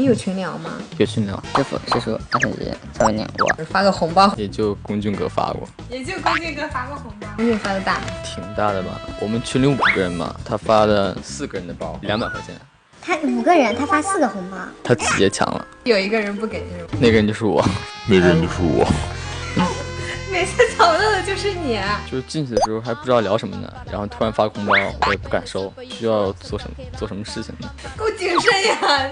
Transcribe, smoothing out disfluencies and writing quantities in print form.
你有群聊吗？有群聊，师傅、师叔、阿婶姐、曹文宁，我发个红包，也就龚俊哥发过，也就龚俊哥发个红包。龚俊发的大，挺大的吧？我们群里5个人嘛，他发了4个人的包，200块钱。他5个人，他发4个红包，他直接抢了。有一个人不给是吗？那个人就是我，每次吵到的就是你。就是进去的时候还不知道聊什么呢，然后突然发红包，我也不敢收，需要做什么事情呢？够谨慎呀。